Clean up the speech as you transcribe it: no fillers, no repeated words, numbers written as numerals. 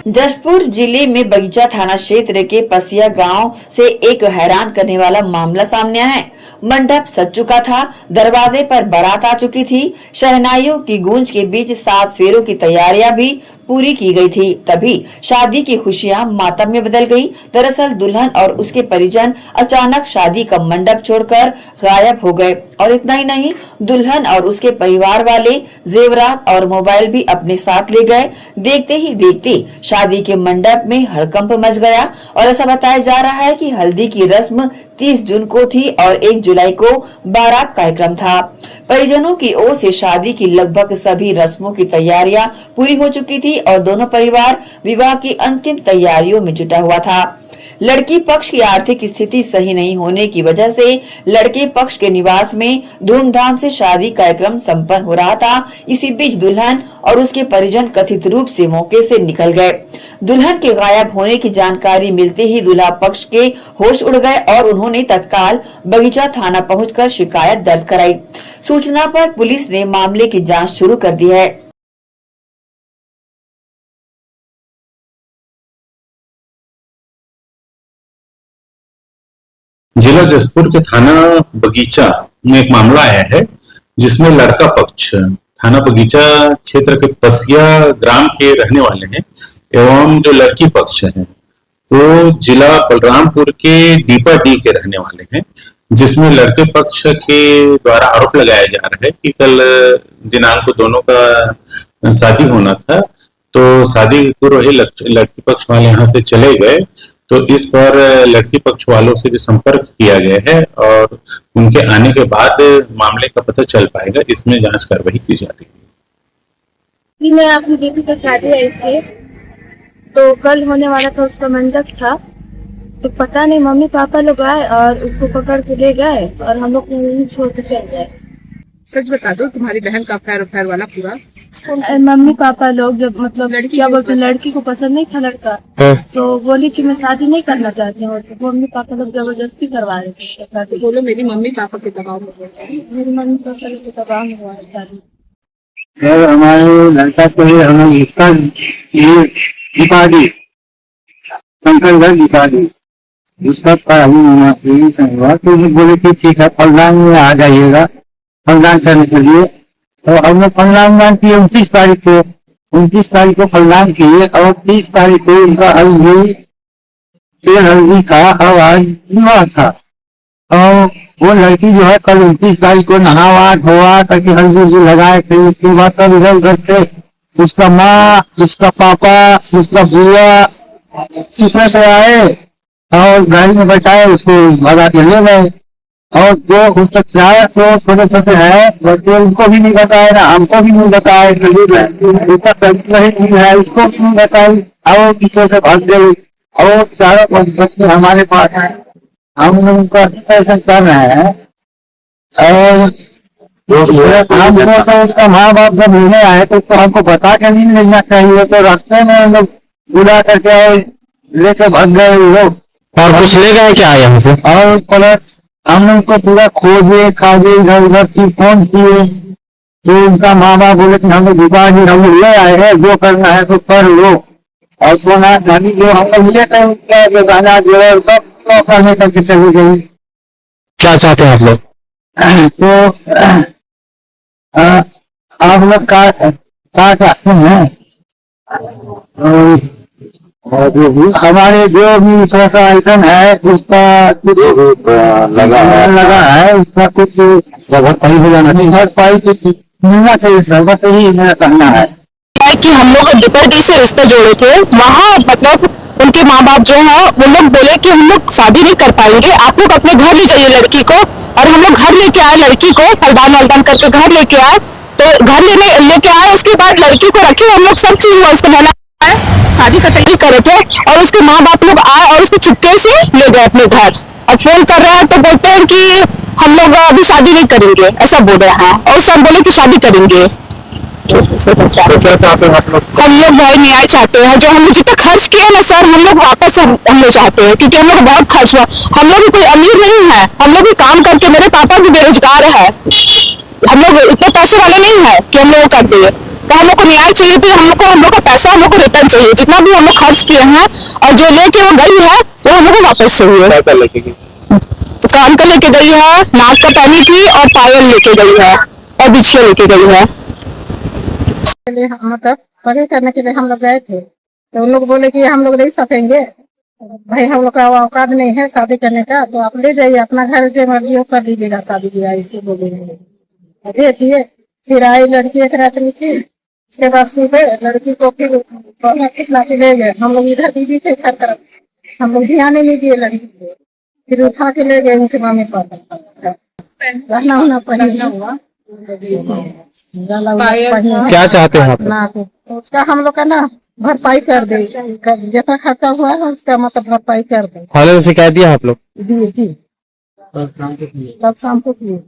जशपुर जिले में बगीचा थाना क्षेत्र के पसिया गांव से एक हैरान करने वाला मामला सामने आया है। मंडप सज चुका था, दरवाजे पर बारात आ चुकी थी, शहनाइयों की गूंज के बीच 7 फेरों की तैयारियां भी पूरी की गई थी। तभी शादी की खुशियां मातम में बदल गई। दरअसल दुल्हन और उसके परिजन अचानक शादी का मंडप छोड़कर गायब हो गए और इतना ही नहीं, दुल्हन और उसके परिवार वाले जेवरात और मोबाइल भी अपने साथ ले गए। देखते ही देखते शादी के मंडप में हड़कंप मच गया और ऐसा बताया जा रहा है कि हल्दी की रस्म 30 जून को थी और 1 जुलाई को बारात कार्यक्रम था। परिजनों की ओर से शादी की लगभग सभी रस्मों की तैयारियां पूरी हो चुकी थी और दोनों परिवार विवाह की अंतिम तैयारियों में जुटा हुआ था। लड़की पक्ष की आर्थिक स्थिति सही नहीं होने की वजह से लड़के पक्ष के निवास में धूमधाम से शादी कार्यक्रम संपन्न हो रहा था। इसी बीच दुल्हन और उसके परिजन कथित रूप से मौके से निकल गए। दुल्हन के गायब होने की जानकारी मिलते ही दूल्हा पक्ष के होश उड़ गए और उन्होंने तत्काल बगीचा थाना पहुंचकर शिकायत दर्ज कराई। सूचना पर पुलिस ने मामले की जाँच शुरू कर दी है। जिला जशपुर के थाना बगीचा में एक मामला आया है जिसमें लड़का पक्ष थाना बगीचा क्षेत्र के पसिया ग्राम के रहने वाले हैं एवं जो लड़की पक्ष है वो जिला बलरामपुर के डीपा डी के रहने वाले हैं, जिसमें लड़के पक्ष के द्वारा आरोप लगाया जा रहा है कि कल दिनांक को दोनों का शादी होना था, तो शादी के पूर्व ही लड़की पक्ष वाले यहाँ से चले गए। तो इस पर लड़की पक्ष वालों से भी संपर्क किया गया है और उनके आने के बाद मामले का पता चल पाएगा। इसमें जांच कार्रवाई की जा रही है। मैं अपनी बेटी का शादी आई थी, तो कल होने वाला था, उसका मंडप था, तो पता नहीं मम्मी पापा लोग आए और उसको पकड़ के ले गए और हम लोग छोड़ के चल गए। सच बता दो, तुम्हारी बहन का अफेयर वाला पूरा मम्मी पापा लोग जब मतलब क्या बोलते, लड़की को पसंद नहीं था लड़का, तो बोली कि मैं शादी नहीं करना चाहती हूँ, तो मम्मी पापा लोग जबरदस्ती करवा रहे थे शादी। बोलो मेरी मम्मी पापा के दबाव में, मेरी मम्मी पापा के दबाव में हुआ है शादी। हमारे लड़का को हमें इसका दिखा दी, शंकर दिखा दी, उसका हुआ तो बोले कि ठीक है फलदान में आ जाइएगा फलदान करने के लिए। तो हमने फलदान किए 29 तारीख को, 29 तारीख को फलदान किए और 30 तारीख को उनका हल्दी था और आज विवाह था। और वो लड़की जो है कल 29 तारीख को नहावा धोवा करके हल्दी लगाए थे। उसके बाद सब इधर उधर थे, उसका माँ, उसका पापा, उसका बुआ कितने से आए और गाड़ी में बैठाए, उसको भगा के ले गए। और जो उसका चाय तो छोटे छोटे है बच्चे, उनको भी नहीं बताए, ना हमको भी नहीं बताए, उसका नहीं है, उसको भी नहीं बताई और पीछे से भाग गई। और चारों बच्चे हमारे पास है, हम लोग उनका ऐसा कर रहे हैं। और हमको तो उसका माँ बाप जब मिलने आए तो हमको बता के नहीं मिलना चाहिए, तो रास्ते में हम लोग बुला करके और लेके भाग गए लोग। और कुछ ले गए क्या यहाँ से? और प्लस हम उनको पूरा खोजे खाजे इधर उधर की फोन किए, तो उनका माँ बाप बोले कि हम लोग दुकान हम लोग ले आए हैं, जो करना है तो कर लो। और सोना चांदी जो हम लोग ले गए उनका गहना जेवर सब करने करके चली गई। क्या चाहते हैं आप लोग? तो आप लोग क्या चाहते हैं? हमारे जो भी सोसाइटन है उसका कुछ लगा है उसका कुछ भरपाई हो जाना चाहिए, भरपाई कुछ मिलना चाहिए सर, बस यही मेरा कहना है। कि हम लोग डिपोटी से रिश्ते जोड़े थे, वहाँ मतलब उनके माँ बाप जो है वो लोग बोले कि हम लोग शादी नहीं कर पाएंगे, आप लोग अपने घर ले जाइए लड़की को। और हम लोग घर लेके आए लड़की को, फलदान वलदान करके घर लेके आए। तो घर लेके आए, उसके बाद लड़की को रखे, हम लोग सब चीज हुआ, उसको नहला शादी का तैयारी करे थे और उसके माँ बाप लोग आए और उसको चुपके से ले गए अपने घर। और फोन कर रहे हैं तो बोलते हैं कि हम लोग अभी शादी नहीं करेंगे, ऐसा बोल रहे हैं। और सब बोले कि शादी करेंगे। तो क्या चाहते हैं आप लोग? हम लोग भाई न्याय चाहते हैं, जो हम लोग जितना खर्च किए ना सर, हम लोग वापस हम लोग चाहते हैं, क्योंकि हम लोग बहुत खर्च हुआ। हम लोग भी कोई अमीर नहीं है, हम लोग भी काम करके, मेरे पापा भी बेरोजगार है, हम लोग इतने पैसे वाले नहीं है कि हम लोग कर दिए। तो हम लोग को न्याय चाहिए, फिर हम लोग का पैसा हम लोग को रिटर्न चाहिए, जितना भी हम लोग खर्च किए हैं और जो लेके वो गई है वो हम लोग को वापस चाहिए। क्या क्या लेके गई? कान का लेके गई है, नाक का पहनी थी और पायल लेके गई है और बिछिया लेके गई है। के लिए मतलब पढ़ाई करने के लिए हम लोग गए थे, तो उन लोग बोले कि हम लोग नहीं सकेंगे भाई, हम लोग का औकात नहीं है शादी करने का, तो आप ले जाइए अपना घर के मर्जी हो कर लीजिएगा शादी ब्याह, ऐसे बोलेंगे। दे दिए। फिर आई लड़की एक रात में थी, उसके बाद सुबह लड़की को फिर खिला के ले गए। हम लोग इधर बीबी थे घर तरफ, हम लोग ध्यान ही नहीं दिए लड़की को, फिर उठा के ले गए उनके मम्मी पापा। रहना होना पहनना हुआ, क्या चाहते हैं आप? तो उसका हम लोग का ना भरपाई कर दे, जितना खर्चा हुआ है उसका मतलब भरपाई कर दे। थाने में शिकायत दिया आप लोग? जी कल शाम को किए।